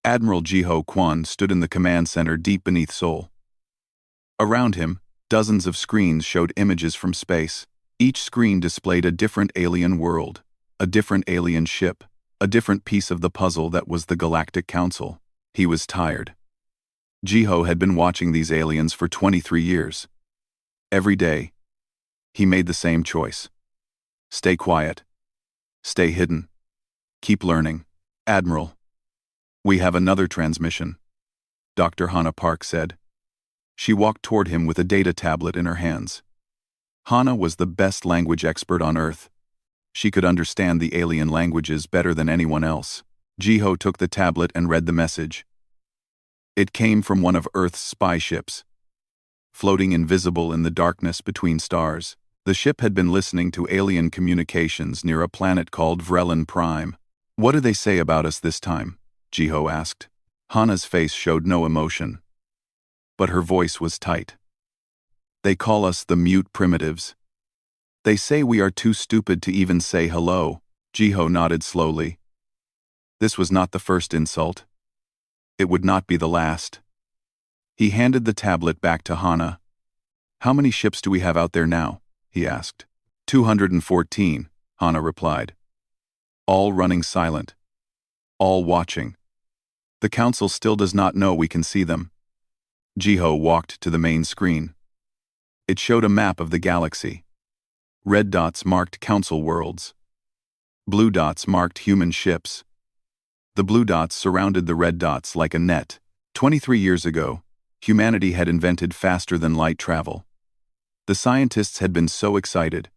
Admiral Jiho Kwan stood in the command center deep beneath Seoul. Around him, dozens of screens showed images from space. Each screen displayed a different alien world, a different alien ship, a different piece of the puzzle that was the Galactic Council. He was tired. Jiho had been watching these aliens for 23 years. Every day, he made the same choice. Stay quiet. Stay hidden. Keep learning. Admiral, we have another transmission, Dr. Hana Park said. She walked toward him with a data tablet in her hands. Hana was the best language expert on Earth. She could understand the alien languages better than anyone else. Jiho took the tablet and read the message. It came from one of Earth's spy ships. Floating invisible in the darkness between stars, the ship had been listening to alien communications near a planet called Vrelin Prime. What do they say about us this time? Jiho asked. Hana's face showed no emotion, but her voice was tight. They call us the mute primitives. They say we are too stupid to even say hello. Jiho nodded slowly. This was not the first insult. It would not be the last. He handed the tablet back to Hana. How many ships do we have out there now? He asked. 214, Hana replied. All running silent. All watching. The Council still does not know we can see them. Jiho walked to the main screen. It showed a map of the galaxy. Red dots marked Council worlds. Blue dots marked human ships. The blue dots surrounded the red dots like a net. 23 years ago, humanity had invented faster-than-light travel. The scientists had been so excited.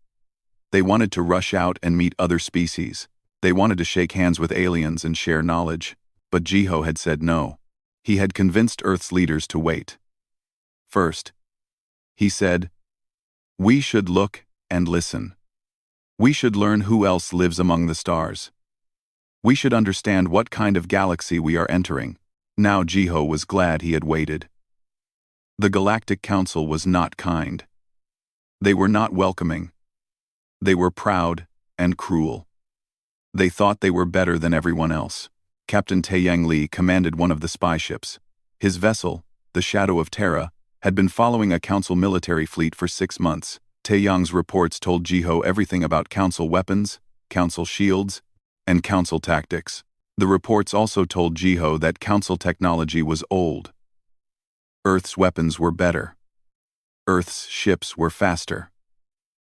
They wanted to rush out and meet other species. They wanted to shake hands with aliens and share knowledge. But Jiho had said no. He had convinced Earth's leaders to wait. First, he said, we should look and listen. We should learn who else lives among the stars. We should understand what kind of galaxy we are entering. Now Jiho was glad he had waited. The Galactic Council was not kind. They were not welcoming. They were proud and cruel. They thought they were better than everyone else. Captain Taeyang Lee commanded one of the spy ships. His vessel, the Shadow of Terra, had been following a Council military fleet for 6 months. Taeyang's reports told Jiho everything about Council weapons, Council shields, and Council tactics. The reports also told Jiho that Council technology was old. Earth's weapons were better. Earth's ships were faster.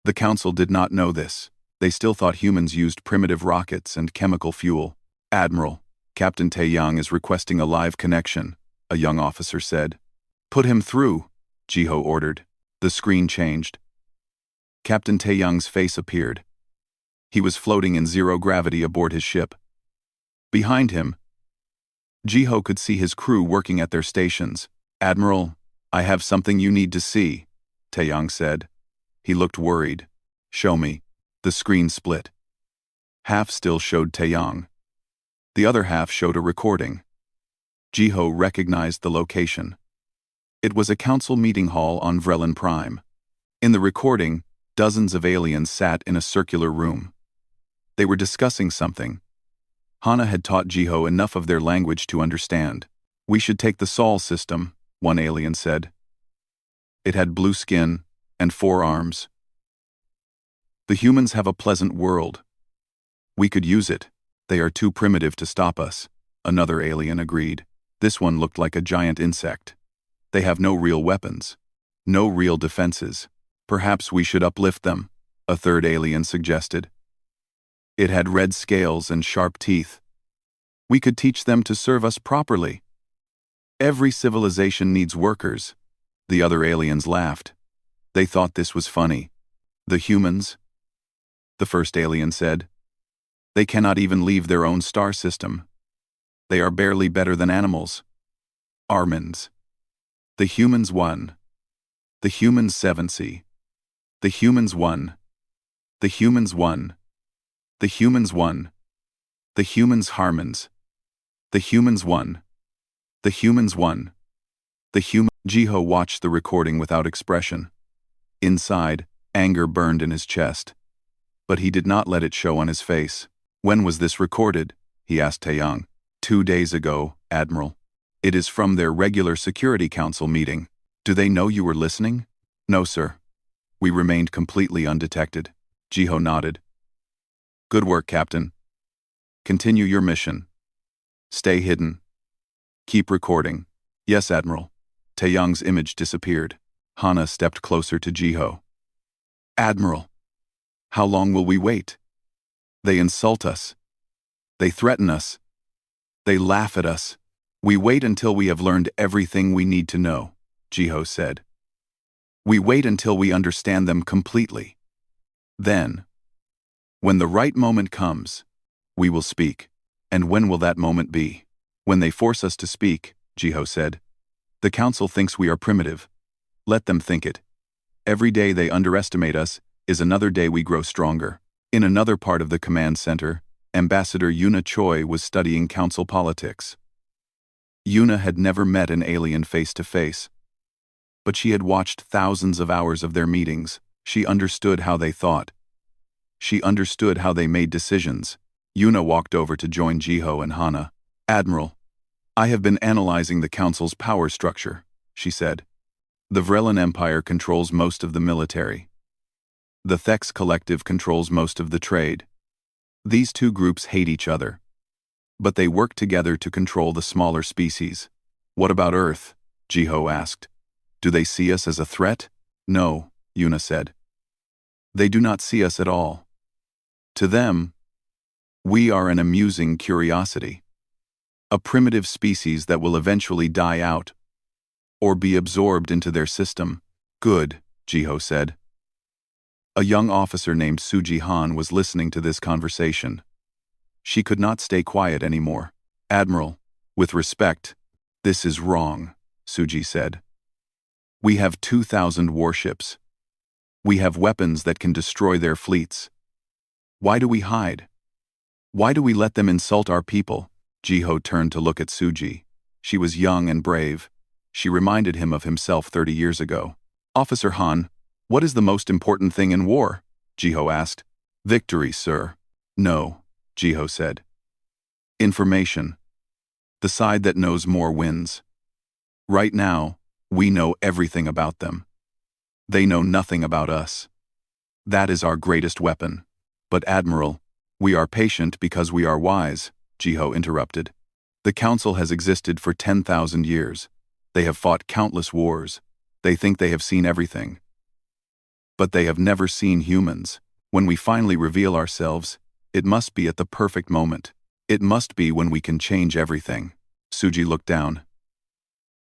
The Council did not know this. They still thought humans used primitive rockets and chemical fuel. Admiral, Captain Taeyang is requesting a live connection, a young officer said. Put him through, Jiho ordered. The screen changed. Captain Taeyang's face appeared. He was floating in zero gravity aboard his ship. Behind him, Jiho could see his crew working at their stations. Admiral, I have something you need to see, Taeyang said. He looked worried. Show me. The screen split. Half still showed Taeyang. The other half showed a recording. Jiho recognized the location. It was a council meeting hall on Vrelin Prime. In the recording, dozens of aliens sat in a circular room. They were discussing something. Hana had taught Jiho enough of their language to understand. We should take the Sol system, one alien said. It had blue skin and 4 arms. The humans have a pleasant world. We could use it. They are too primitive to stop us, another alien agreed. This one looked like a giant insect. They have no real weapons. No real defenses. Perhaps we should uplift them, a third alien suggested. It had red scales and sharp teeth. We could teach them to serve us properly. Every civilization needs workers. The other aliens laughed. They thought this was funny. The humans? The first alien said. They cannot even leave their own star system. They are barely better than animals. Armins. The humans won. The humans 7C. The humans won. The humans won. The humans won. The humans Harmons. The humans won. The humans won. The human. Jiho watched the recording without expression. Inside, anger burned in his chest. But he did not let it show on his face. When was this recorded? He asked Taeyang. 2 days ago, Admiral. It is from their regular Security Council meeting. Do they know you were listening? No, sir. We remained completely undetected. Jiho nodded. Good work, Captain. Continue your mission. Stay hidden. Keep recording. Yes, Admiral. Taeyang's image disappeared. Hana stepped closer to Jiho. Admiral, how long will we wait? They insult us. They threaten us. They laugh at us. We wait until we have learned everything we need to know, Jiho said. We wait until we understand them completely. Then, when the right moment comes, we will speak. And when will that moment be? When they force us to speak, Jiho said. The Council thinks we are primitive. Let them think it. Every day they underestimate us is another day we grow stronger. In another part of the command center, Ambassador Yuna Choi was studying council politics. Yuna had never met an alien face-to-face. But she had watched thousands of hours of their meetings. She understood how they thought. She understood how they made decisions. Yuna walked over to join Jiho and Hana. Admiral, I have been analyzing the Council's power structure, she said. The Vrellan Empire controls most of the military. The Thex Collective controls most of the trade. These two groups hate each other. But they work together to control the smaller species. What about Earth? Jiho asked. Do they see us as a threat? No, Yuna said. They do not see us at all. To them, we are an amusing curiosity. A primitive species that will eventually die out or be absorbed into their system. Good, Jiho said. A young officer named Suji Han was listening to this conversation. She could not stay quiet anymore. Admiral, with respect, this is wrong, Suji said. We have 2,000 warships. We have weapons that can destroy their fleets. Why do we hide? Why do we let them insult our people? Jiho turned to look at Suji. She was young and brave. She reminded him of himself 30 years ago. Officer Han, what is the most important thing in war? Jiho asked. Victory, sir. No, Jiho said. Information. The side that knows more wins. Right now, we know everything about them. They know nothing about us. That is our greatest weapon. But Admiral, we are patient because we are wise, Jiho interrupted. The Council has existed for 10,000 years. They have fought countless wars. They think they have seen everything. But they have never seen humans. When we finally reveal ourselves, it must be at the perfect moment. It must be when we can change everything. Suji looked down.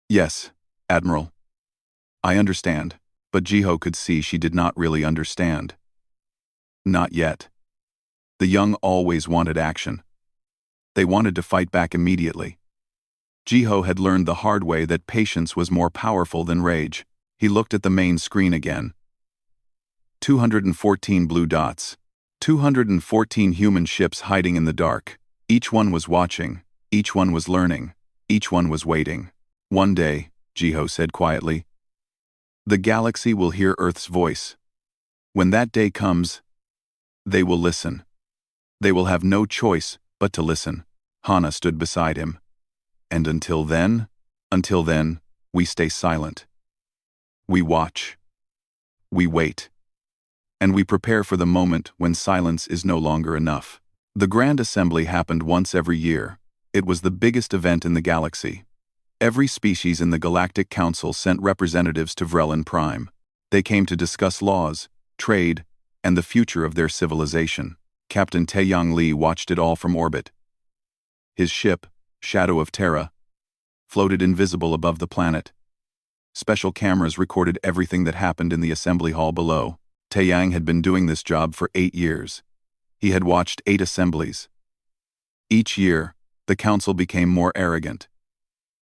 Yes, Admiral. I understand, but Jiho could see she did not really understand. Not yet. The young always wanted action. They wanted to fight back immediately. Jiho had learned the hard way that patience was more powerful than rage. He looked at the main screen again. 214 blue dots. 214 human ships hiding in the dark. Each one was watching. Each one was learning. Each one was waiting. One day, Jiho said quietly, the galaxy will hear Earth's voice. When that day comes, they will listen. They will have no choice but to listen. Hana stood beside him. And until then, we stay silent. We watch. We wait. And we prepare for the moment when silence is no longer enough. The Grand Assembly happened once every year. It was the biggest event in the galaxy. Every species in the Galactic Council sent representatives to Vrellan Prime. They came to discuss laws, trade, and the future of their civilization. Captain Taeyang Lee watched it all from orbit. His ship, Shadow of Terra, floated invisible above the planet. Special cameras recorded everything that happened in the assembly hall below. Taeyang had been doing this job for 8 years. He had watched 8 assemblies. Each year, the council became more arrogant.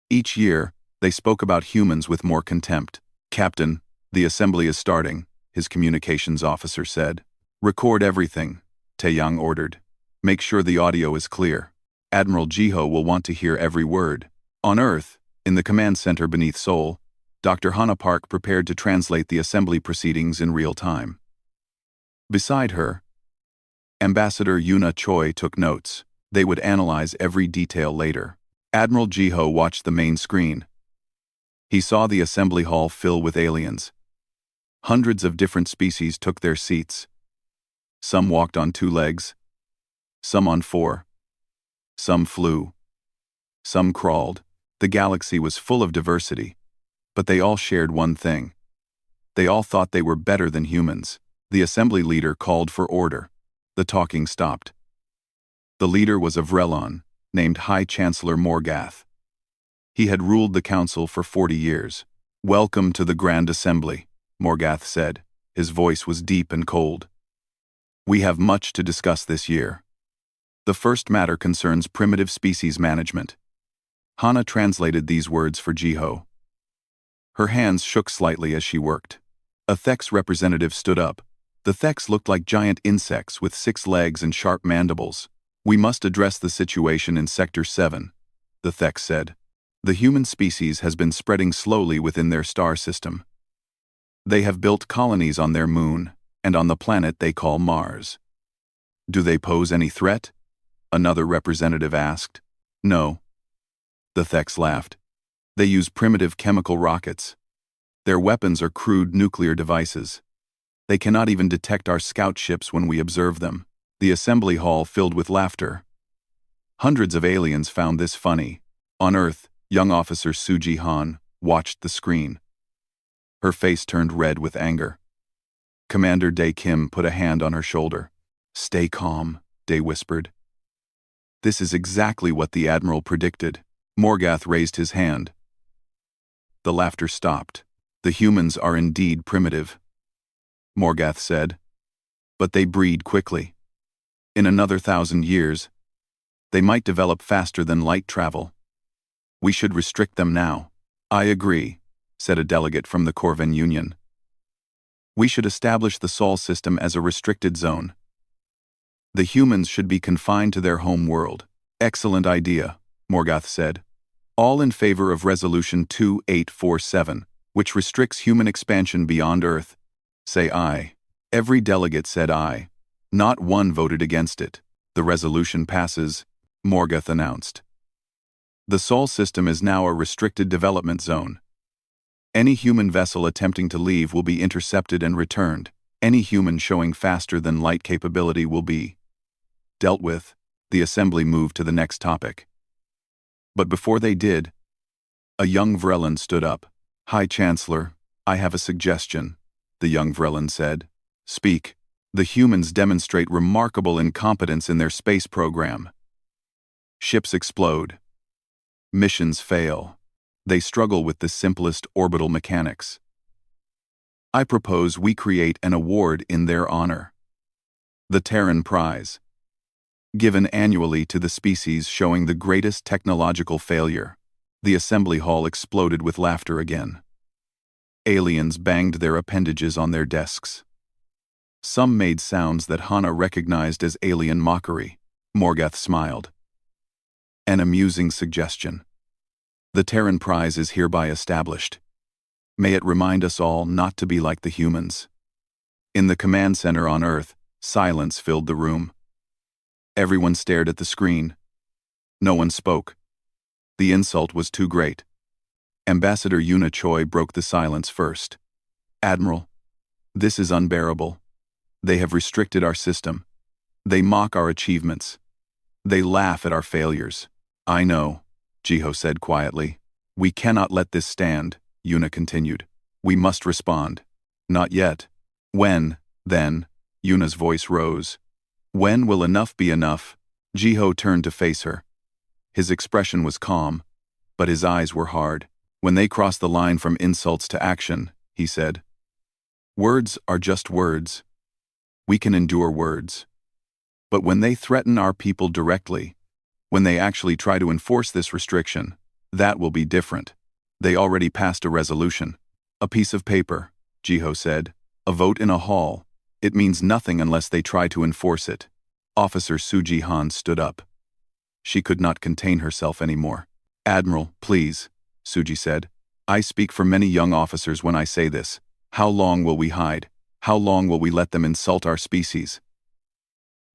Each year, they spoke about humans with more contempt. Captain, the assembly is starting, his communications officer said. Record everything, Taeyang ordered. Make sure the audio is clear. Admiral Jiho will want to hear every word. On Earth, in the command center beneath Seoul, Dr. Hana Park prepared to translate the assembly proceedings in real time. Beside her, Ambassador Yuna Choi took notes. They would analyze every detail later. Admiral Jiho watched the main screen. He saw the assembly hall fill with aliens. Hundreds of different species took their seats. Some walked on 2 legs, some on 4. Some flew. Some crawled. The galaxy was full of diversity, but they all shared one thing. They all thought they were better than humans. The assembly leader called for order. The talking stopped. The leader was of Vrelon, named High Chancellor Morgath. He had ruled the council for 40 years. "Welcome to the Grand Assembly," Morgath said. His voice was deep and cold. "We have much to discuss this year. The first matter concerns primitive species management." Hana translated these words for Jiho. Her hands shook slightly as she worked. A Thex representative stood up. The Thex looked like giant insects with 6 legs and sharp mandibles. "We must address the situation in Sector 7, the Thex said. "The human species has been spreading slowly within their star system. They have built colonies on their moon, and on the planet they call Mars." "Do they pose any threat?" another representative asked. "No." The Thex laughed. "They use primitive chemical rockets. Their weapons are crude nuclear devices. They cannot even detect our scout ships when we observe them." The assembly hall filled with laughter. Hundreds of aliens found this funny. On Earth, young officer Suji Han watched the screen. Her face turned red with anger. Commander Dae Kim put a hand on her shoulder. "Stay calm," Dae whispered. "This is exactly what the Admiral predicted." Morgath raised his hand. The laughter stopped. "The humans are indeed primitive," Morgath said. "But they breed quickly. In another 1,000 years, they might develop faster than light travel. We should restrict them now." "I agree," said a delegate from the Corvan Union. "We should establish the Sol system as a restricted zone. The humans should be confined to their home world." "Excellent idea," Morgath said. "All in favor of Resolution 2847, which restricts human expansion beyond Earth, say aye." Every delegate said aye. Not one voted against it. "The resolution passes," Morgath announced. "The Sol system is now a restricted development zone. Any human vessel attempting to leave will be intercepted and returned. Any human showing faster than light capability will be dealt with." The assembly moved to the next topic. But before they did, a young Vrellan stood up. "High Chancellor, I have a suggestion," the young Vrellan said. "Speak." "The humans demonstrate remarkable incompetence in their space program. Ships explode. Missions fail. They struggle with the simplest orbital mechanics. I propose we create an award in their honor. The Terran Prize. Given annually to the species showing the greatest technological failure." The assembly hall exploded with laughter again. Aliens banged their appendages on their desks. Some made sounds that Hana recognized as alien mockery. Morgath smiled. "An amusing suggestion. The Terran Prize is hereby established. May it remind us all not to be like the humans." In the command center on Earth, silence filled the room. Everyone stared at the screen. No one spoke. The insult was too great. Ambassador Yuna Choi broke the silence first. "Admiral, this is unbearable. They have restricted our system. They mock our achievements. They laugh at our failures." "I know," Jiho said quietly. "We cannot let this stand," Yuna continued. "We must respond." "Not yet." "When, then?" Yuna's voice rose. "When will enough be enough?" Jiho turned to face her. His expression was calm, but his eyes were hard. "When they cross the line from insults to action," he said. "Words are just words. We can endure words. But when they threaten our people directly, when they actually try to enforce this restriction, that will be different." "They already passed a resolution." "A piece of paper," Jiho said. "A vote in a hall. It means nothing unless they try to enforce it." Officer Suji Han stood up. She could not contain herself anymore. "Admiral, please," Suji said. "I speak for many young officers when I say this. How long will we hide? How long will we let them insult our species?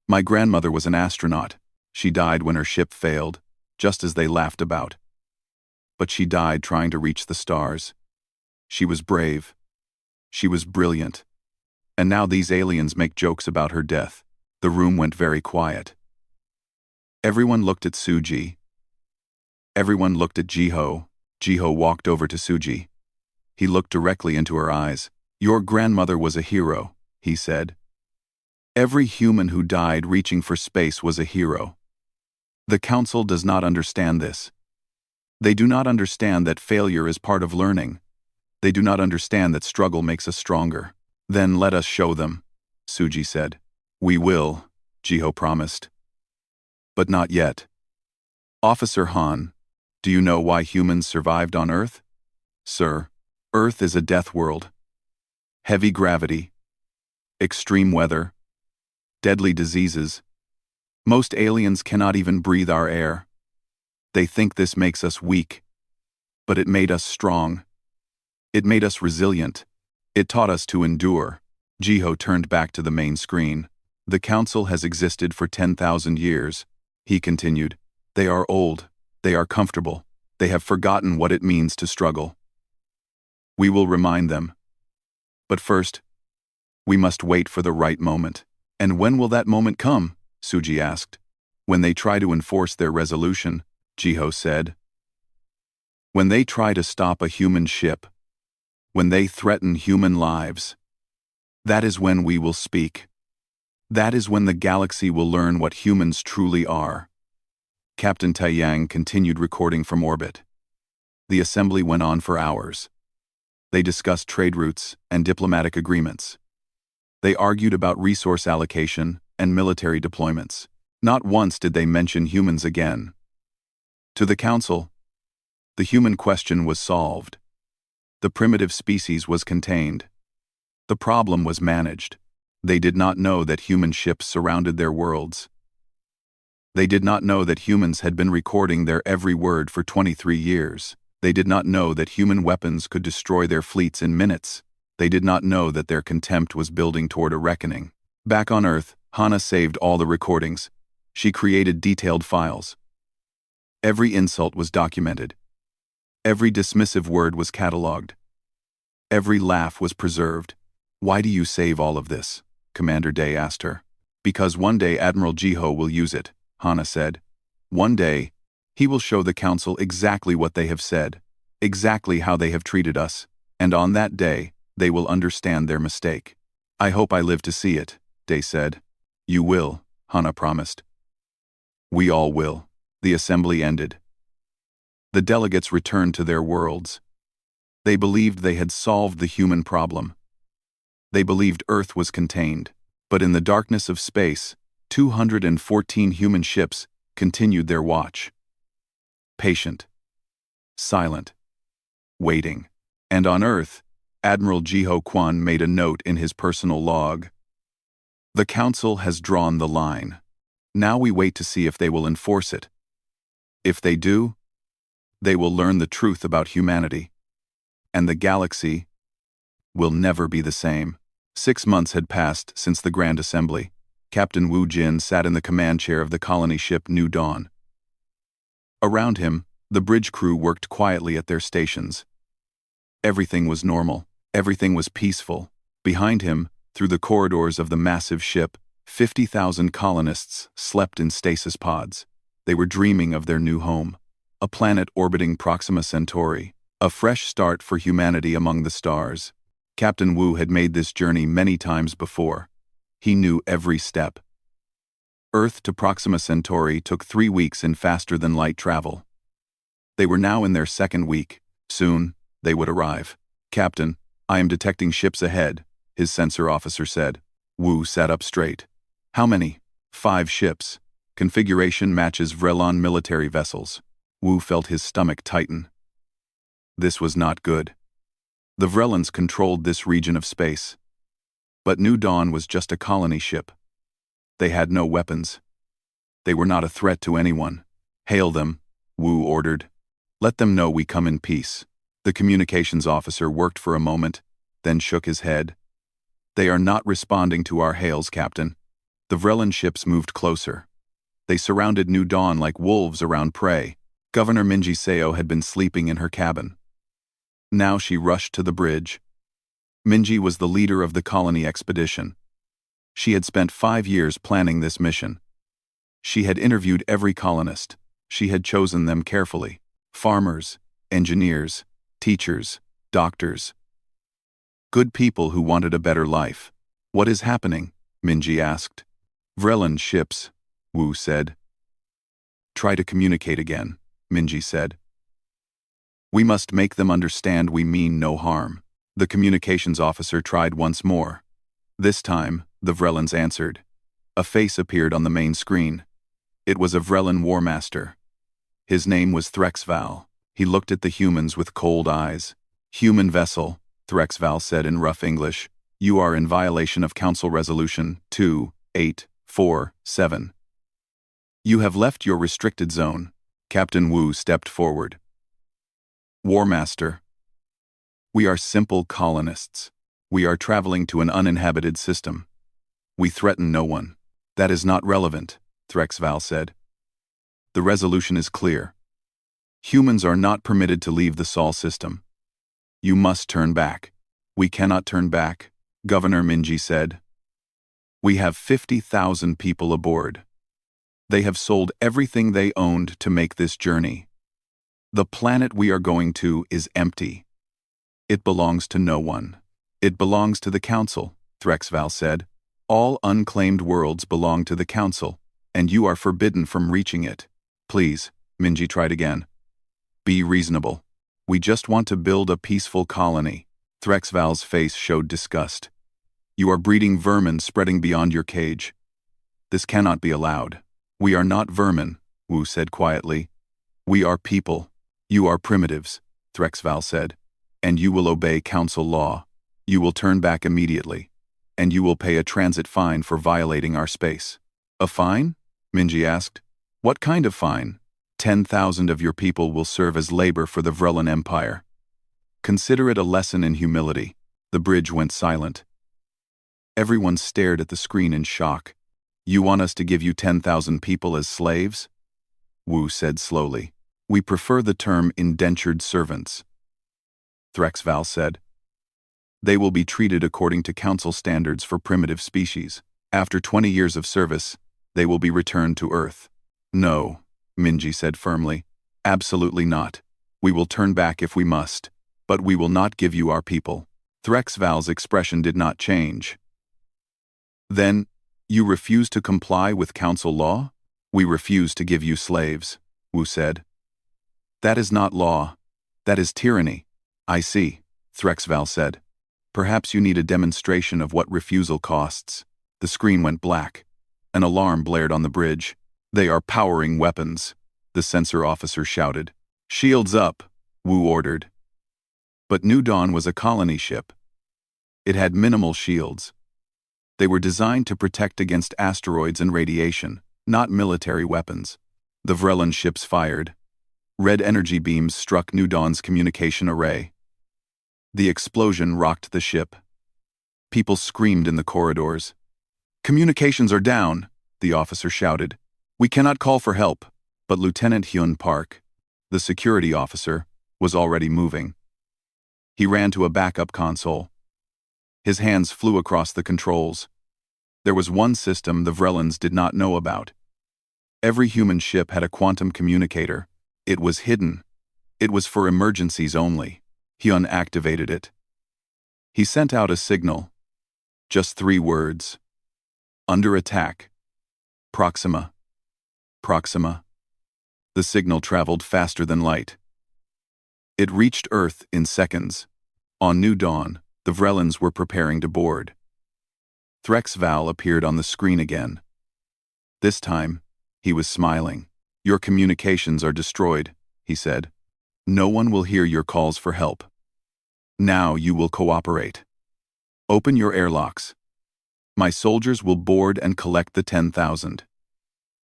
My grandmother was an astronaut. She died when her ship failed, just as they laughed about. But she died trying to reach the stars. She was brave. She was brilliant. And now these aliens make jokes about her death. The room went very quiet. Everyone looked at Suji. Everyone looked at Jiho. Jiho walked over to Suji. He looked directly into her eyes. "Your grandmother was a hero," he said. "Every human who died reaching for space was a hero. The Council does not understand this. They do not understand that failure is part of learning. They do not understand that struggle makes us stronger." "Then let us show them," Suji said. "We will," Jiho promised. "But not yet. Officer Han, do you know why humans survived on Earth?" "Sir, Earth is a death world. Heavy gravity, extreme weather, deadly diseases. Most aliens cannot even breathe our air. They think this makes us weak. But it made us strong. It made us resilient. It taught us to endure." Jiho turned back to the main screen. "The Council has existed for 10,000 years, he continued. They are old. They are comfortable. They have forgotten what it means to struggle. We will remind them. But first, we must wait for the right moment." "And when will that moment come?" Suji asked. "When they try to enforce their resolution," Jiho said. "When they try to stop a human ship. When they threaten human lives. That is when we will speak. That is when the galaxy will learn what humans truly are." Captain Taiyang continued recording from orbit. The assembly went on for hours. They discussed trade routes and diplomatic agreements. They argued about resource allocation and military deployments. Not once did they mention humans again. To the Council, the human question was solved. The primitive species was contained. The problem was managed. They did not know that human ships surrounded their worlds. They did not know that humans had been recording their every word for 23 years. They did not know that human weapons could destroy their fleets in minutes. They did not know that their contempt was building toward a reckoning. Back on Earth, Hana saved all the recordings. She created detailed files. Every insult was documented. Every dismissive word was catalogued. Every laugh was preserved. "Why do you save all of this?" Commander Day asked her. "Because one day Admiral Jiho will use it," Hana said. "One day, he will show the Council exactly what they have said, exactly how they have treated us, and on that day, they will understand their mistake." "I hope I live to see it," Day said. "You will," Hana promised. "We all will." The assembly ended. The delegates returned to their worlds. They believed they had solved the human problem. They believed Earth was contained. But in the darkness of space, 214 human ships continued their watch. Patient. Silent. Waiting. And on Earth, Admiral Jiho Kwan made a note in his personal log. "The Council has drawn the line. Now we wait to see if they will enforce it. If they do, they will learn the truth about humanity. And the galaxy will never be the same." 6 months had passed since the Grand Assembly. Captain Wu Jin sat in the command chair of the colony ship New Dawn. Around him, the bridge crew worked quietly at their stations. Everything was normal. Everything was peaceful. Behind him, through the corridors of the massive ship, 50,000 colonists slept in stasis pods. They were dreaming of their new home, a planet orbiting Proxima Centauri, a fresh start for humanity among the stars. Captain Wu had made this journey many times before. He knew every step. Earth to Proxima Centauri took 3 weeks in faster-than-light travel. They were now in their second week. Soon, they would arrive. "Captain, I am detecting ships ahead," his sensor officer said. Wu sat up straight. "How many?" 5 ships. Configuration matches Vrelon military vessels. Wu felt his stomach tighten. This was not good. The Vrelons controlled this region of space. But New Dawn was just a colony ship. They had no weapons. They were not a threat to anyone. "Hail them," Wu ordered. "Let them know we come in peace." The communications officer worked for a moment, then shook his head. "They are not responding to our hails, Captain." The Vrelon ships moved closer. They surrounded New Dawn like wolves around prey. Governor Minji Seo had been sleeping in her cabin. Now she rushed to the bridge. Minji was the leader of the colony expedition. She had spent 5 years planning this mission. She had interviewed every colonist. She had chosen them carefully. Farmers, engineers, teachers, doctors. Good people who wanted a better life. What is happening? Minji asked. Vrellan ships, Wu said. Try to communicate again, Minji said. We must make them understand we mean no harm. The communications officer tried once more. This time, the Vrellans answered. A face appeared on the main screen. It was a Vrellan War Master. His name was Threxval. He looked at the humans with cold eyes. Human vessel, Threxval said in rough English. You are in violation of Council Resolution 2847. You have left your restricted zone. Captain Wu stepped forward. War Master. We are simple colonists. We are traveling to an uninhabited system. We threaten no one. That is not relevant, Threxval said. The resolution is clear. Humans are not permitted to leave the Sol system. You must turn back. We cannot turn back, Governor Minji said. We have 50,000 people aboard. They have sold everything they owned to make this journey. The planet we are going to is empty. It belongs to no one. It belongs to the Council, Threxval said. All unclaimed worlds belong to the Council, and you are forbidden from reaching it. Please, Minji tried again. Be reasonable. We just want to build a peaceful colony. Threxval's face showed disgust. You are breeding vermin spreading beyond your cage. This cannot be allowed. We are not vermin, Wu said quietly. We are people. You are primitives, Threxval said. And you will obey Council law. You will turn back immediately. And you will pay a transit fine for violating our space. A fine? Minji asked. What kind of fine? 10,000 of your people will serve as labor for the Vrellan Empire. Consider it a lesson in humility. The bridge went silent. Everyone stared at the screen in shock. You want us to give you 10,000 people as slaves? Wu said slowly. We prefer the term indentured servants. Threxval said. They will be treated according to Council standards for primitive species. After 20 years of service, they will be returned to Earth. No, Minji said firmly. Absolutely not. We will turn back if we must, but we will not give you our people. Threxval's expression did not change. Then, you refuse to comply with Council law? We refuse to give you slaves, Wu said. That is not law. That is tyranny. I see, Threxval said. Perhaps you need a demonstration of what refusal costs. The screen went black. An alarm blared on the bridge. They are powering weapons, the sensor officer shouted. Shields up, Wu ordered. But New Dawn was a colony ship. It had minimal shields. They were designed to protect against asteroids and radiation, not military weapons. The Vrellan ships fired. Red energy beams struck New Dawn's communication array. The explosion rocked the ship. People screamed in the corridors. Communications are down, the officer shouted. We cannot call for help. But Lieutenant Hyun Park, the security officer, was already moving. He ran to a backup console. His hands flew across the controls. There was one system the Vrellans did not know about. Every human ship had a quantum communicator. It was hidden. It was for emergencies only. Hyun activated it. He sent out a signal. Just 3 words. Under attack. Proxima. Proxima. The signal traveled faster than light. It reached Earth in seconds. On New Dawn, the Vrellans were preparing to board. Threxval appeared on the screen again. This time, he was smiling. Your communications are destroyed, he said. No one will hear your calls for help. Now you will cooperate. Open your airlocks. My soldiers will board and collect the 10,000.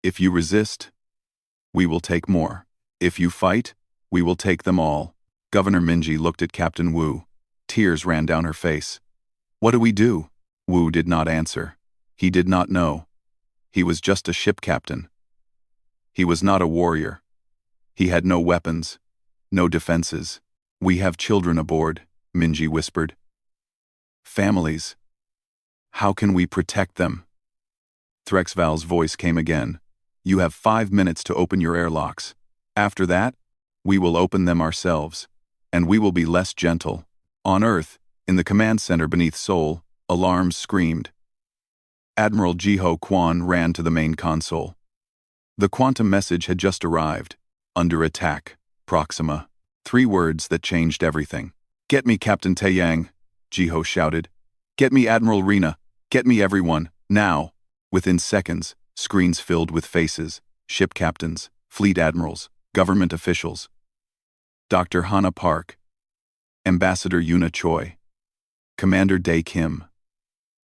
If you resist, we will take more. If you fight, we will take them all. Governor Minji looked at Captain Wu. Tears ran down her face. What do we do? Wu did not answer. He did not know. He was just a ship captain. He was not a warrior. He had no weapons, no defenses. We have children aboard, Minji whispered. Families. How can we protect them? Threxval's voice came again. You have 5 minutes to open your airlocks. After that, we will open them ourselves, and we will be less gentle. On Earth, in the command center beneath Seoul, alarms screamed. Admiral Jiho Kwan ran to the main console. The quantum message had just arrived. Under attack, Proxima. 3 words that changed everything. Get me Captain Taeyang, Jiho shouted. Get me Admiral Rina. Get me everyone, now. Within seconds, screens filled with faces, ship captains, fleet admirals, government officials. Dr. Hana Park. Ambassador Yuna Choi. Commander Dae Kim.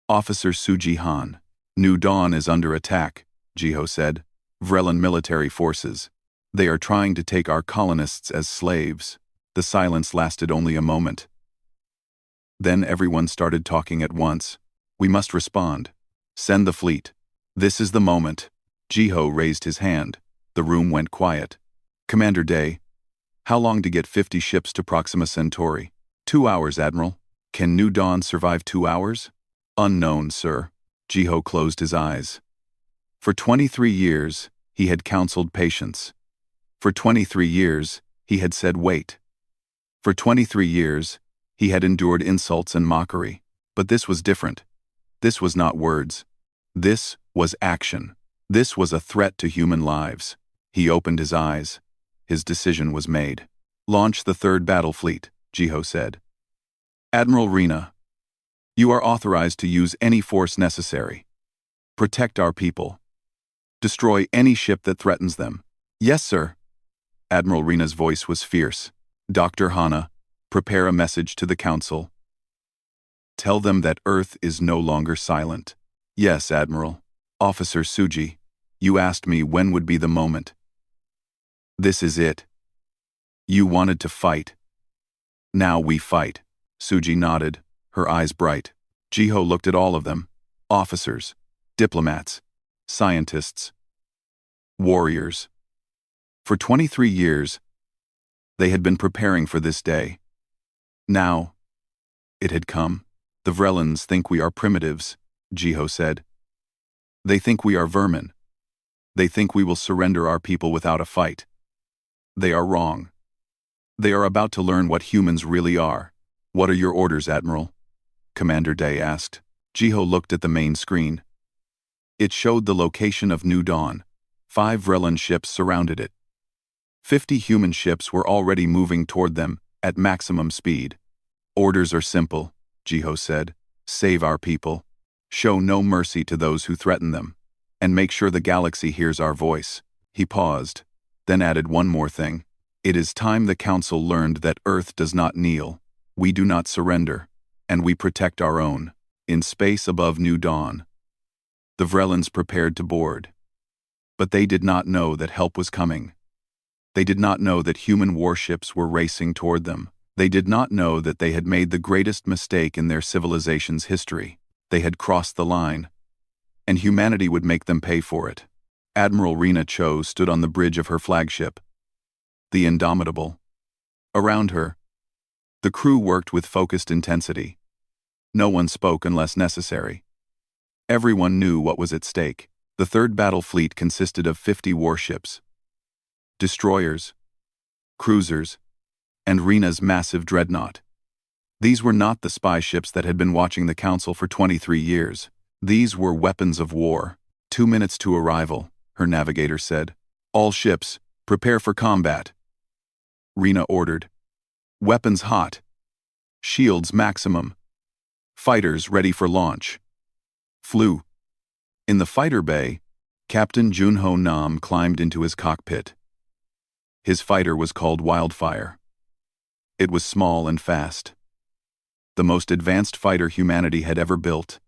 Officer Suji Han. New Dawn is under attack, Jiho said. Vrellan military forces. They are trying to take our colonists as slaves. The silence lasted only a moment. Then everyone started talking at once. We must respond. Send the fleet. This is the moment. Jiho raised his hand. The room went quiet. Commander Dae, how long to get 50 ships to Proxima Centauri? 2 hours, Admiral. Can New Dawn survive 2 hours? Unknown, sir. Jiho closed his eyes. For 23 years, he had counseled patience. For 23 years, he had said wait. For 23 years, he had endured insults and mockery. But this was different. This was not words. This was action. This was a threat to human lives. He opened his eyes. His decision was made. Launch the 3rd battle fleet, Jiho said. Admiral Rina, you are authorized to use any force necessary. Protect our people. Destroy any ship that threatens them. Yes, sir. Admiral Rina's voice was fierce. Dr. Hana, prepare a message to the Council. Tell them that Earth is no longer silent. Yes, Admiral. Officer Suji, you asked me when would be the moment. This is it. You wanted to fight. Now we fight. Suji nodded, her eyes bright. Jiho looked at all of them. Officers, diplomats, scientists, warriors. For 23 years, they had been preparing for this day. Now, it had come. The Vrellans think we are primitives, Jiho said. They think we are vermin. They think we will surrender our people without a fight. They are wrong. They are about to learn what humans really are. What are your orders, Admiral? Commander Dae asked. Jiho looked at the main screen. It showed the location of New Dawn. 5 Vrellan ships surrounded it. 50 human ships were already moving toward them at maximum speed. Orders are simple, Jiho said. Save our people. Show no mercy to those who threaten them. And make sure the galaxy hears our voice. He paused, then added one more thing. It is time the Council learned that Earth does not kneel. We do not surrender. And we protect our own. In space above New Dawn. The Vrellans prepared to board. But they did not know that help was coming. They did not know that human warships were racing toward them. They did not know that they had made the greatest mistake in their civilization's history. They had crossed the line, and humanity would make them pay for it. Admiral Rina Cho stood on the bridge of her flagship, the Indomitable. Around her, the crew worked with focused intensity. No one spoke unless necessary. Everyone knew what was at stake. The 3rd battle fleet consisted of 50 warships, destroyers, cruisers, and Rina's massive dreadnought. These were not the spy ships that had been watching the Council for 23 years. These were weapons of war. 2 minutes to arrival, her navigator said. All ships, prepare for combat. Rina ordered. Weapons hot. Shields maximum. Fighters ready for launch. Flew. In the fighter bay, Captain Junho Nam climbed into his cockpit. His fighter was called Wildfire. It was small and fast. The most advanced fighter humanity had ever built.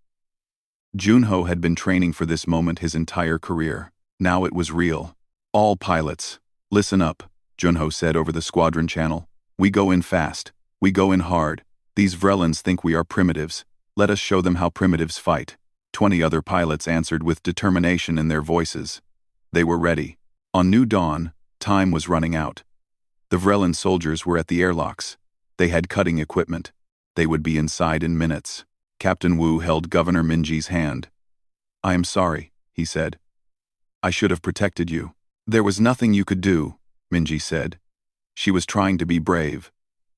Junho had been training for this moment his entire career. Now it was real. All pilots, listen up, Junho said over the squadron channel. We go in fast. We go in hard. These Vrellans think we are primitives. Let us show them how primitives fight. 20 other pilots answered with determination in their voices. They were ready. On New Dawn, time was running out. The Vrellan soldiers were at the airlocks. They had cutting equipment. They would be inside in minutes. Captain Wu held Governor Minji's hand. "I am sorry," he said. "I should have protected you." "There was nothing you could do," Minji said. She was trying to be brave.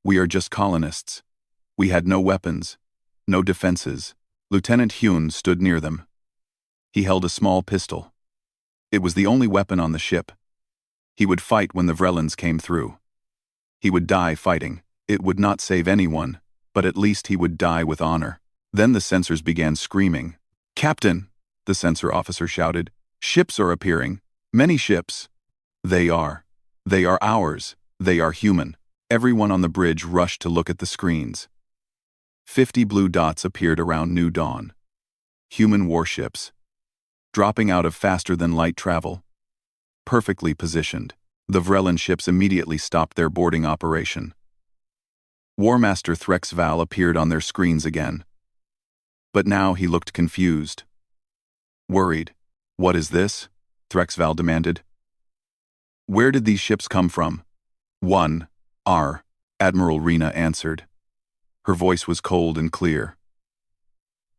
"We are just colonists. We had no weapons, no defenses." Lieutenant Hyun stood near them. He held a small pistol. It was the only weapon on the ship. He would fight when the Vrellans came through. He would die fighting. It would not save anyone, but at least he would die with honor. Then the sensors began screaming. "Captain!" the sensor officer shouted. "Ships are appearing. Many ships." They are ours. They are human." Everyone on the bridge rushed to look at the screens. 50 blue dots appeared around New Dawn. Human warships. Dropping out of faster-than-light travel. Perfectly positioned. The Vrellan ships immediately stopped their boarding operation. War Master Threx Val appeared on their screens again. But now he looked confused. Worried. "What is this?" Threx Val demanded. "Where did these ships come from?" "One, R," Admiral Rena answered. Her voice was cold and clear.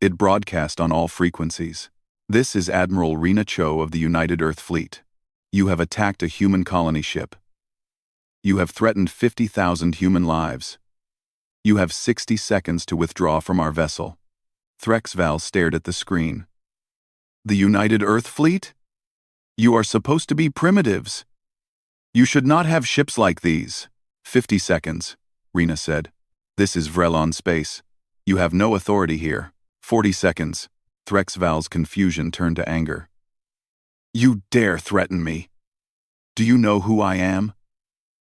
It broadcast on all frequencies. "This is Admiral Rena Cho of the United Earth Fleet. You have attacked a human colony ship. You have threatened 50,000 human lives. You have 60 seconds to withdraw from our vessel." Threx Val stared at the screen. "The United Earth Fleet? You are supposed to be primitives. You should not have ships like these." 50 seconds, Rena said. "This is Vrellon space. You have no authority here." 40 seconds. Threx Val's confusion turned to anger. "You dare threaten me? Do you know who I am?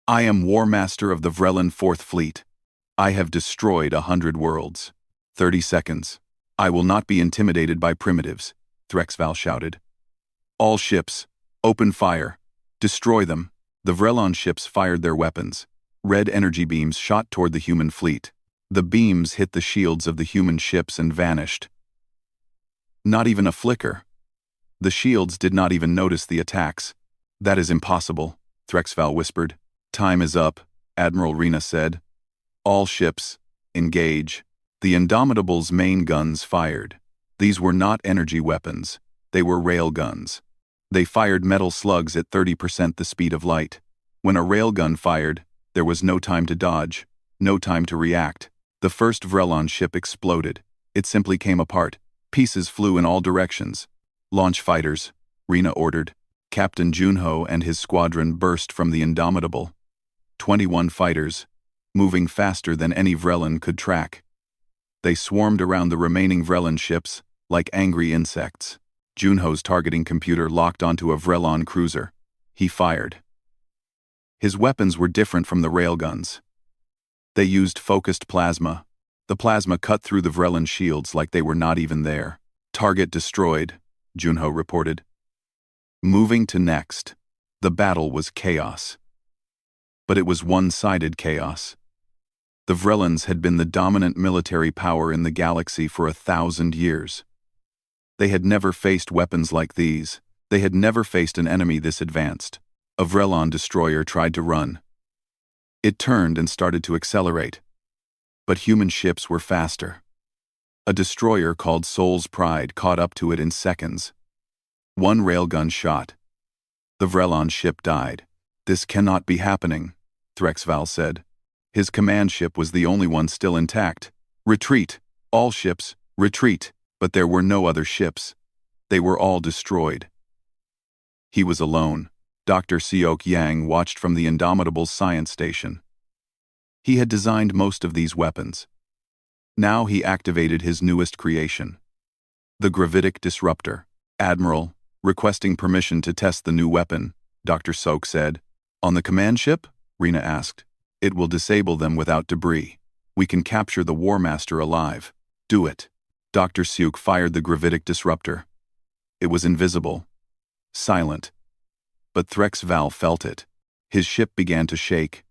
I am War Master of the Vrellon 4th Fleet. I have destroyed 100 worlds." 30 seconds. "I will not be intimidated by primitives," Threx Val shouted. "All ships, open fire. Destroy them." The Vrellon ships fired their weapons. Red energy beams shot toward the human fleet. The beams hit the shields of the human ships and vanished. Not even a flicker. The shields did not even notice the attacks. "That is impossible," Threx Val whispered. "Time is up," Admiral Rena said. "All ships, engage." The Indomitable's main guns fired. These were not energy weapons. They were rail guns. They fired metal slugs at 30% the speed of light. When a railgun fired, there was no time to dodge, no time to react. The first Vrellon ship exploded. It simply came apart. Pieces flew in all directions. "Launch fighters," Rena ordered. Captain Junho and his squadron burst from the Indomitable. 21 fighters, moving faster than any Vrellon could track. They swarmed around the remaining Vrellon ships like angry insects. Junho's targeting computer locked onto a Vrellon cruiser. He fired. His weapons were different from the railguns. They used focused plasma. The plasma cut through the Vrellon shields like they were not even there. "Target destroyed," Junho reported. Moving to next. The battle was chaos. But it was one-sided chaos. The Vrellans had been the dominant military power in the galaxy for 1,000 years. They had never faced weapons like these. They had never faced an enemy this advanced. A Vrellon destroyer tried to run. It turned and started to accelerate. But human ships were faster. A destroyer called Soul's Pride caught up to it in seconds. One railgun shot. The Vrellon ship died. "This cannot be happening," Threx Val said. His command ship was the only one still intact. "Retreat! All ships, retreat!" But there were no other ships. They were all destroyed. He was alone. Dr. Seok Yang watched from the Indomitable's science station. He had designed most of these weapons. Now he activated his newest creation, the gravitic disruptor. "Admiral, requesting permission to test the new weapon," Dr. Seok said. "On the command ship?" Rena asked. "It will disable them without debris. We can capture the War Master alive." "Do it." Dr. Seok fired the gravitic disruptor. It was invisible, silent. But Threx Val felt it. His ship began to shake.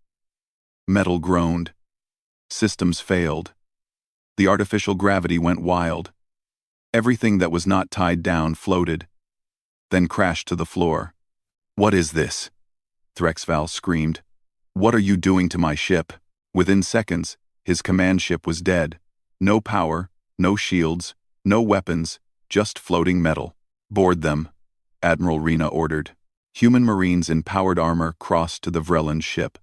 Metal groaned. Systems failed. The artificial gravity went wild. Everything that was not tied down floated, then crashed to the floor. What is this? Threxval screamed. What are you doing to my ship? Within seconds, his command ship was dead. No power, no shields, no weapons, just floating metal. Board them, Admiral Rena ordered. Human Marines in powered armor crossed to the Vrellan ship.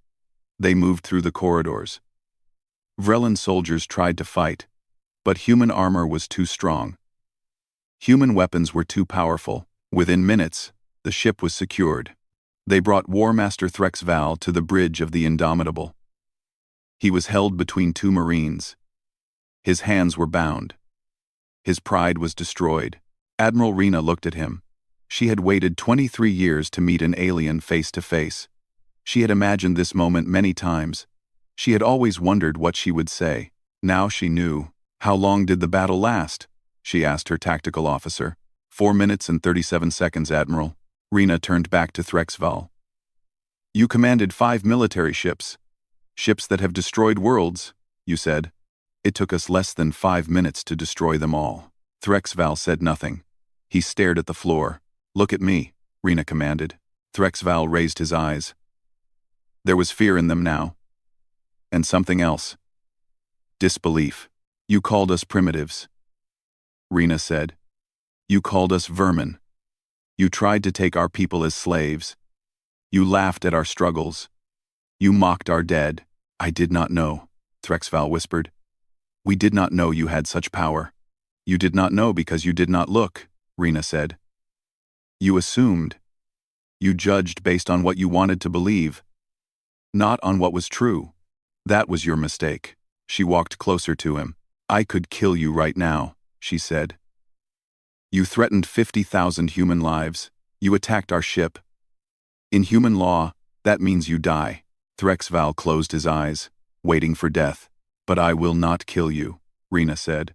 They moved through the corridors. Vrellan soldiers tried to fight, but human armor was too strong. Human weapons were too powerful. Within minutes, the ship was secured. They brought War Master Threxval to the bridge of the Indomitable. He was held between two Marines. His hands were bound. His pride was destroyed. Admiral Rena looked at him. She had waited 23 years to meet an alien face to face. She had imagined this moment many times. She had always wondered what she would say. Now she knew. How long did the battle last? She asked her tactical officer. 4 minutes and 37 seconds, Admiral. Rena turned back to Threxval. You commanded 5 military ships. Ships that have destroyed worlds, you said. It took us less than 5 minutes to destroy them all. Threxval said nothing. He stared at the floor. Look at me, Rena commanded. Threxval raised his eyes. There was fear in them now. And something else. Disbelief. You called us primitives. Rena said. You called us vermin. You tried to take our people as slaves. You laughed at our struggles. You mocked our dead. I did not know, Threxval whispered. We did not know you had such power. You did not know because you did not look, Rena said. You assumed. You judged based on what you wanted to believe, not on what was true. That was your mistake. She walked closer to him. I could kill you right now, she said. You threatened 50,000 human lives. You attacked our ship. In human law, that means you die. Threxval closed his eyes, waiting for death. But I will not kill you, Rena said.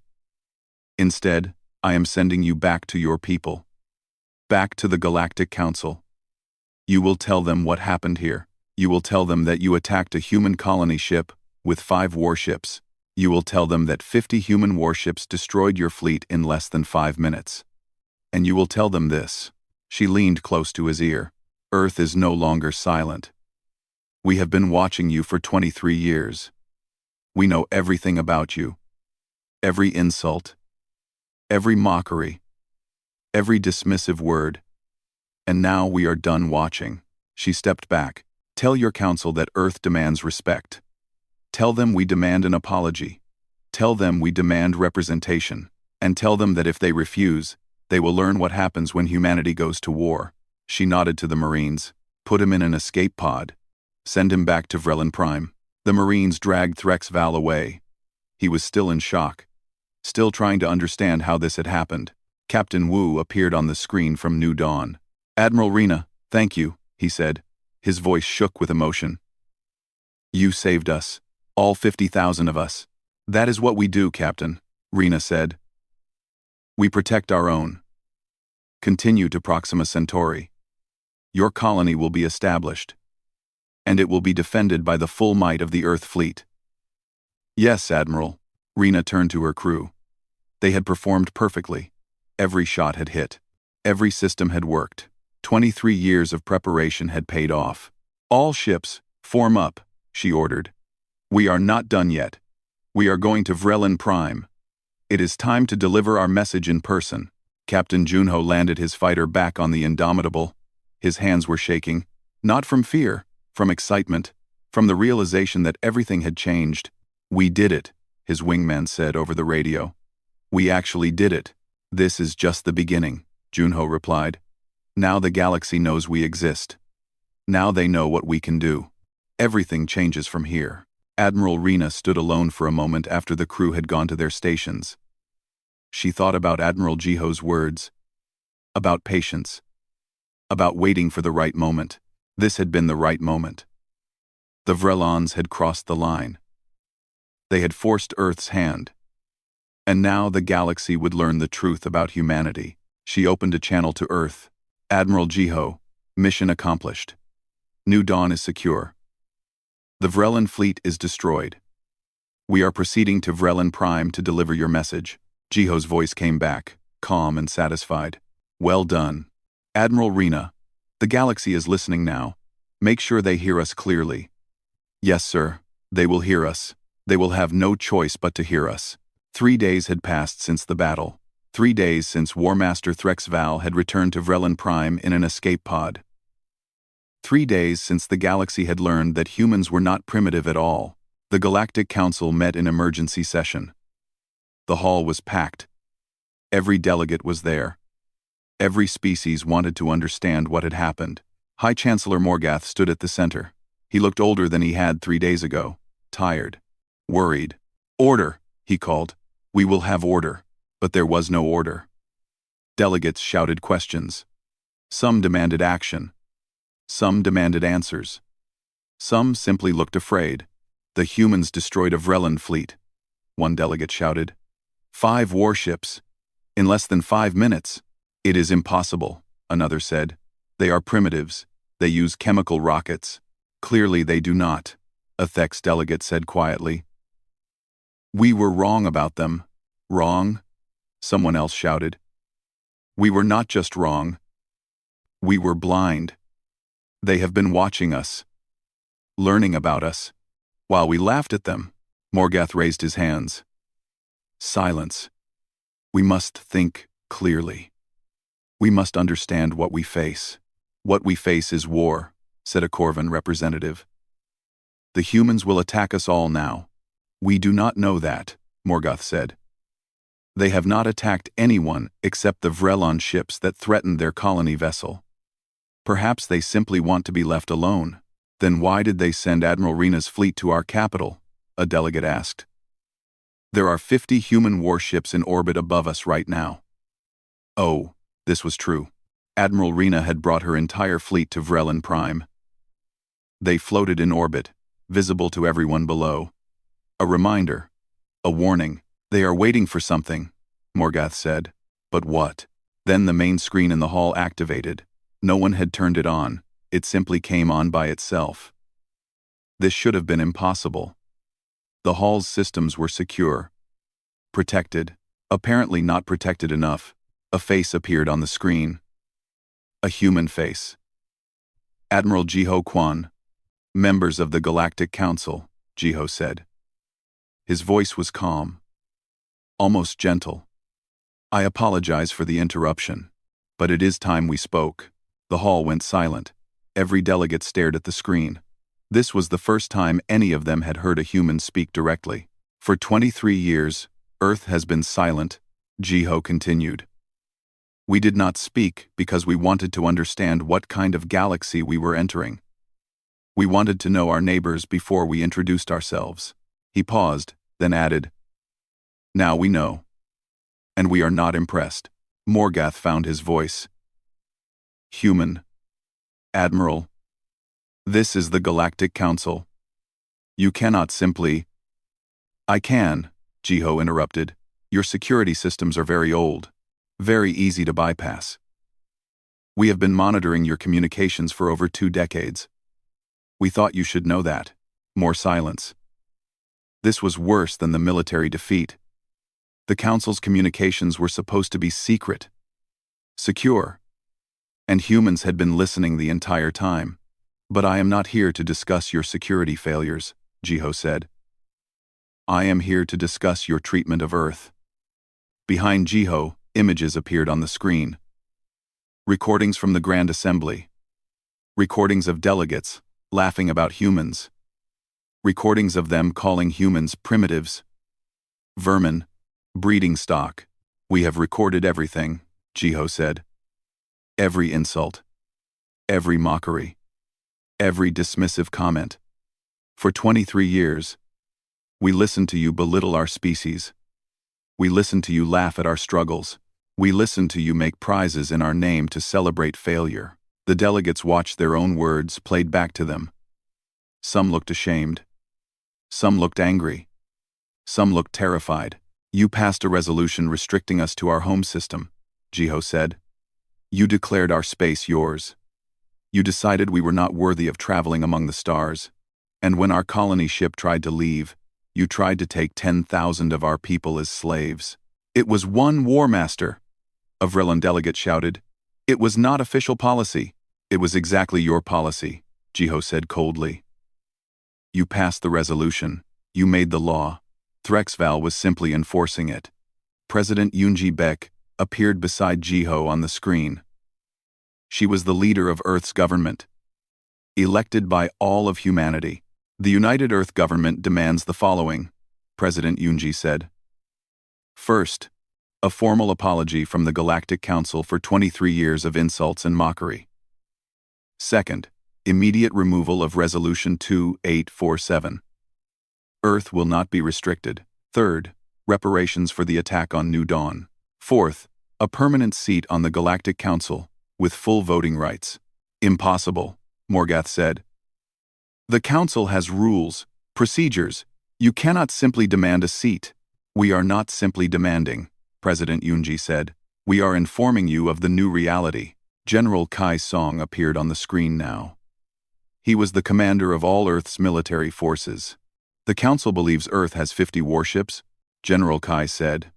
Instead, I am sending you back to your people. Back to the Galactic Council. You will tell them what happened here. You will tell them that you attacked a human colony ship with 5 warships. You will tell them that 50 human warships destroyed your fleet in less than 5 minutes. And you will tell them this. She leaned close to his ear. Earth is no longer silent. We have been watching you for 23 years. We know everything about you. Every insult. Every mockery. Every dismissive word. And now we are done watching. She stepped back. Tell your council that Earth demands respect. Tell them we demand an apology. Tell them we demand representation. And tell them that if they refuse, they will learn what happens when humanity goes to war. She nodded to the Marines. Put him in an escape pod. Send him back to Vrellan Prime. The Marines dragged Threxval away. He was still in shock. Still trying to understand how this had happened. Captain Wu appeared on the screen from New Dawn. Admiral Rena, thank you, he said. His voice shook with emotion. You saved us. All 50,000 of us. That is what we do, Captain, Rena said. We protect our own. Continue to Proxima Centauri. Your colony will be established. And it will be defended by the full might of the Earth fleet. Yes, Admiral. Rena turned to her crew. They had performed perfectly. Every shot had hit. Every system had worked. 23 years of preparation had paid off. All ships, form up, she ordered. We are not done yet. We are going to Vrellan Prime. It is time to deliver our message in person. Captain Junho landed his fighter back on the Indomitable. His hands were shaking, not from fear, from excitement, from the realization that everything had changed. We did it, his wingman said over the radio. We actually did it. This is just the beginning, Junho replied. Now the galaxy knows we exist. Now they know what we can do. Everything changes from here. Admiral Rena stood alone for a moment after the crew had gone to their stations. She thought about Admiral Jiho's words. About patience. About waiting for the right moment. This had been the right moment. The Vrellans had crossed the line. They had forced Earth's hand. And now the galaxy would learn the truth about humanity. She opened a channel to Earth. Admiral Jiho, mission accomplished. New Dawn is secure. The Vrellan fleet is destroyed. We are proceeding to Vrellan Prime to deliver your message. Jiho's voice came back, calm and satisfied. Well done. Admiral Rena, The galaxy is listening now. Make sure they hear us clearly. Yes, sir. They will hear us. They will have no choice but to hear us. 3 days had passed since the battle. 3 days since War Master Threx Val had returned to Vrelin Prime in an escape pod. 3 days since the galaxy had learned that humans were not primitive at all. The Galactic Council met in emergency session. The hall was packed. Every delegate was there. Every species wanted to understand what had happened. High Chancellor Morgath stood at the center. He looked older than he had 3 days ago, tired, worried. Order, he called. We will have order. But there was no order. Delegates shouted questions. Some demanded action. Some demanded answers. Some simply looked afraid. The humans destroyed a Vrelin fleet. One delegate shouted. 5 warships. In less than 5 minutes. It is impossible, another said. They are primitives. They use chemical rockets. Clearly they do not, a Thex delegate said quietly. We were wrong about them. Wrong? Someone else shouted. We were not just wrong. We were blind. They have been watching us, learning about us. While we laughed at them, Morgath raised his hands. Silence. We must think clearly. We must understand what we face. What we face is war, said a Corvan representative. The humans will attack us all now. We do not know that, Morgoth said. They have not attacked anyone except the Vrelon ships that threatened their colony vessel. Perhaps they simply want to be left alone. Then why did they send Admiral Rena's fleet to our capital? A delegate asked. There are 50 human warships in orbit above us right now. Oh, this was true. Admiral Rena had brought her entire fleet to Vrelin Prime. They floated in orbit, visible to everyone below. A reminder. A warning. They are waiting for something, Morgath said. But what? Then the main screen in the hall activated. No one had turned it on. It simply came on by itself. This should have been impossible. The hall's systems were secure. Protected. Apparently not protected enough. A face appeared on the screen. A human face. Admiral Jiho Quan. Members of the Galactic Council, Jiho said. His voice was calm. Almost gentle. I apologize for the interruption, but it is time we spoke. The hall went silent. Every delegate stared at the screen. This was the first time any of them had heard a human speak directly. For 23 years, Earth has been silent, Jiho continued. We did not speak because we wanted to understand what kind of galaxy we were entering. We wanted to know our neighbors before we introduced ourselves. He paused, then added, Now we know. And we are not impressed. Morgath found his voice. Human. Admiral. This is the Galactic Council. You cannot simply... I can, Jiho interrupted. Your security systems are very old. Very easy to bypass. We have been monitoring your communications for over 2 decades. We thought you should know that. More silence. This was worse than the military defeat. The Council's communications were supposed to be secret. Secure. And humans had been listening the entire time. But I am not here to discuss your security failures, Jiho said. I am here to discuss your treatment of Earth. Behind Jiho, images appeared on the screen. Recordings from the Grand Assembly. Recordings of delegates, laughing about humans. Recordings of them calling humans primitives. Vermin. Breeding stock. We have recorded everything, Jiho said. Every insult. Every mockery. Every dismissive comment. For 23 years, we listened to you belittle our species. We listened to you laugh at our struggles. We listened to you make prizes in our name to celebrate failure. The delegates watched their own words played back to them. Some looked ashamed. Some looked angry. Some looked terrified. You passed a resolution restricting us to our home system, Jiho said. You declared our space yours. You decided we were not worthy of traveling among the stars. And when our colony ship tried to leave, you tried to take 10,000 of our people as slaves. It was one war master, a Vrelin delegate shouted. It was not official policy. It was exactly your policy, Jiho said coldly. You passed the resolution. You made the law. Threxval was simply enforcing it. President Yoonji Baek appeared beside Jiho on the screen. She was the leader of Earth's government, elected by all of humanity. The United Earth government demands the following, President Yoonji said. First, a formal apology from the Galactic Council for 23 years of insults and mockery. Second, immediate removal of Resolution 2847. Earth will not be restricted. Third, reparations for the attack on New Dawn. Fourth, a permanent seat on the Galactic Council, with full voting rights. Impossible, Morgath said. The Council has rules, procedures. You cannot simply demand a seat. We are not simply demanding, President Yoonji said. We are informing you of the new reality. General Kai Song appeared on the screen now. He was the commander of all Earth's military forces. The Council believes Earth has 50 warships, General Kai said.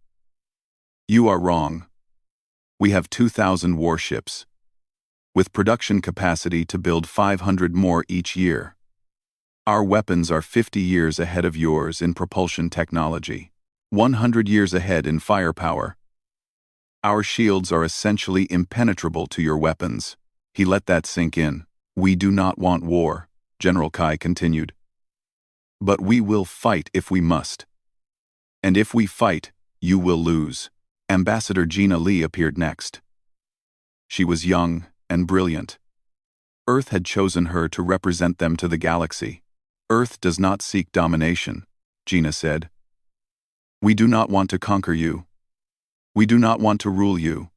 You are wrong. We have 2,000 warships, with production capacity to build 500 more each year. Our weapons are 50 years ahead of yours in propulsion technology, 100 years ahead in firepower. Our shields are essentially impenetrable to your weapons. He let that sink in. We do not want war, General Kai continued. But we will fight if we must. And if we fight, you will lose. Ambassador Gina Lee appeared next. She was young and brilliant. Earth had chosen her to represent them to the galaxy. Earth does not seek domination, Gina said. We do not want to conquer you. We do not want to rule you.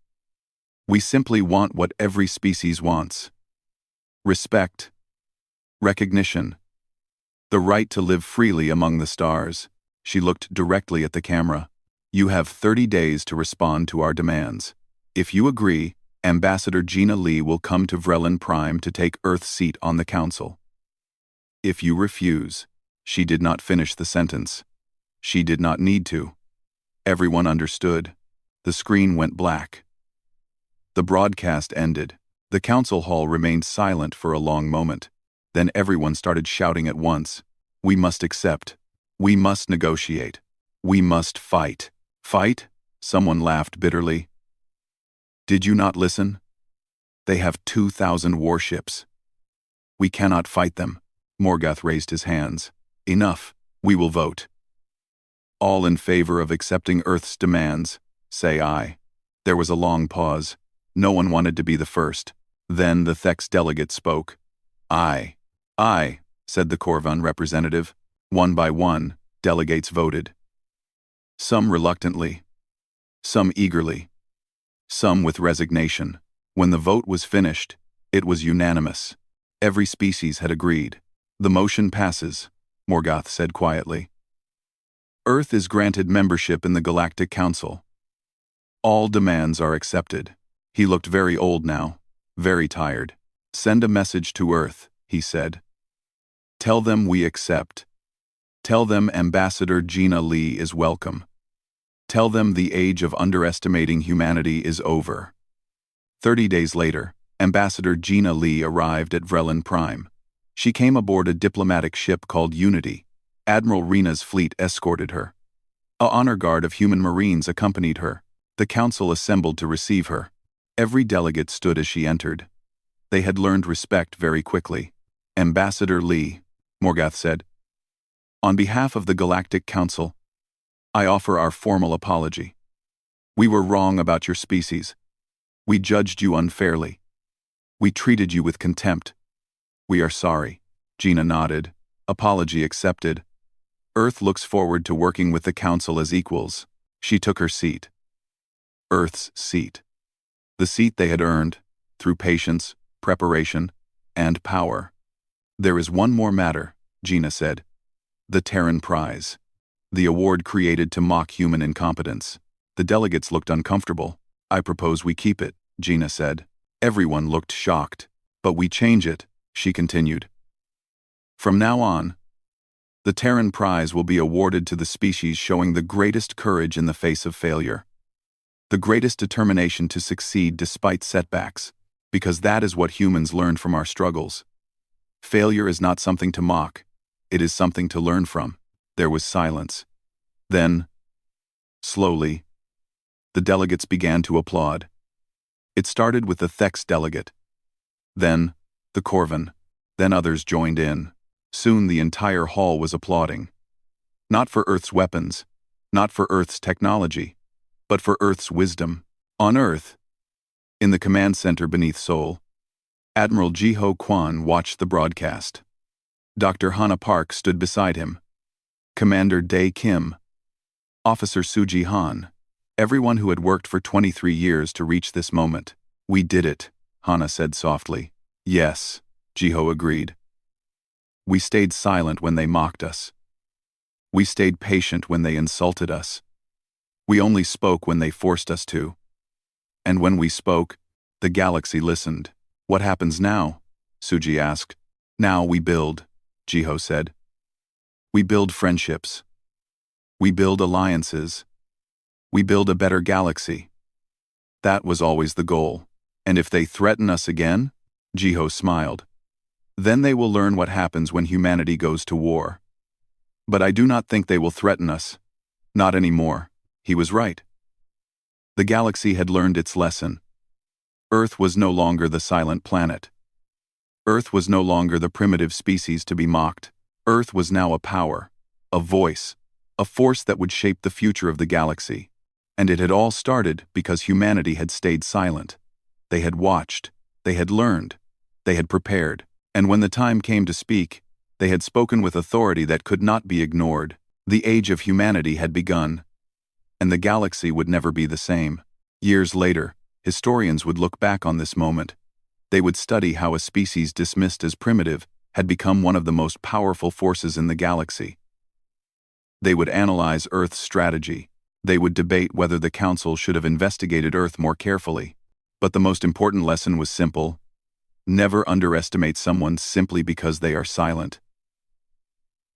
We simply want what every species wants. Respect. Recognition. The right to live freely among the stars. She looked directly at the camera. You have 30 days to respond to our demands. If you agree, Ambassador Gina Lee will come to Vrelin Prime to take Earth's seat on the Council. If you refuse, she did not finish the sentence. She did not need to. Everyone understood. The screen went black. The broadcast ended. The council hall remained silent for a long moment. Then everyone started shouting at once. We must accept. We must negotiate. We must fight. Fight? Someone laughed bitterly. Did you not listen? They have 2,000 warships. We cannot fight them. Morgath raised his hands. Enough. We will vote. All in favor of accepting Earth's demands, say aye. There was a long pause. No one wanted to be the first. Then the Thex delegate spoke. Aye. Aye, said the Korvan representative. One by one, delegates voted. Some reluctantly. Some eagerly. Some with resignation. When the vote was finished, it was unanimous. Every species had agreed. The motion passes, Morgath said quietly. Earth is granted membership in the Galactic Council. All demands are accepted. He looked very old now, very tired. Send a message to Earth, he said. Tell them we accept. Tell them Ambassador Gina Lee is welcome. Tell them the age of underestimating humanity is over. 30 days later, Ambassador Gina Lee arrived at Vrelin Prime. She came aboard a diplomatic ship called Unity. Admiral Rena's fleet escorted her. A honor guard of human marines accompanied her. The council assembled to receive her. Every delegate stood as she entered. They had learned respect very quickly. Ambassador Lee, Morgath said. On behalf of the Galactic Council, I offer our formal apology. We were wrong about your species. We judged you unfairly. We treated you with contempt. We are sorry. Gina nodded. Apology accepted. Earth looks forward to working with the Council as equals. She took her seat. Earth's seat. The seat they had earned, through patience, preparation, and power. There is one more matter, Gina said. The Terran Prize. The award created to mock human incompetence. The delegates looked uncomfortable. I propose we keep it, Gina said. Everyone looked shocked. But we change it, she continued. From now on, the Terran Prize will be awarded to the species showing the greatest courage in the face of failure. The greatest determination to succeed despite setbacks. Because that is what humans learned from our struggles. Failure is not something to mock. It is something to learn from. There was silence. Then, slowly, the delegates began to applaud. It started with the Thex delegate. Then, the Corvin. Then others joined in. Soon the entire hall was applauding. Not for Earth's weapons, not for Earth's technology, but for Earth's wisdom. On Earth, in the command center beneath Seoul, Admiral Jiho Kwan watched the broadcast. Dr. Hana Park stood beside him. Commander Dae Kim, Officer Suji Han, everyone who had worked for 23 years to reach this moment. We did it, Hana said softly. Yes, Jiho agreed. We stayed silent when they mocked us. We stayed patient when they insulted us. We only spoke when they forced us to. And when we spoke, the galaxy listened. What happens now? Suji asked. Now we build, Jiho said. We build friendships. We build alliances. We build a better galaxy. That was always the goal. And if they threaten us again, Jiho smiled, then they will learn what happens when humanity goes to war. But I do not think they will threaten us. Not anymore. He was right. The galaxy had learned its lesson. Earth was no longer the silent planet. Earth was no longer the primitive species to be mocked. Earth was now a power, a voice, a force that would shape the future of the galaxy. And it had all started because humanity had stayed silent. They had watched, they had learned, they had prepared, and when the time came to speak, they had spoken with authority that could not be ignored. The age of humanity had begun, and the galaxy would never be the same. Years later, historians would look back on this moment. They would study how a species dismissed as primitive had become one of the most powerful forces in the galaxy. They would analyze Earth's strategy. They would debate whether the Council should have investigated Earth more carefully. But the most important lesson was simple. Never underestimate someone simply because they are silent.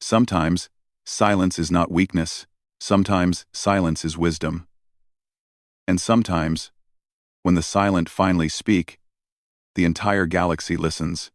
Sometimes, silence is not weakness. Sometimes, silence is wisdom. And sometimes, when the silent finally speak, the entire galaxy listens.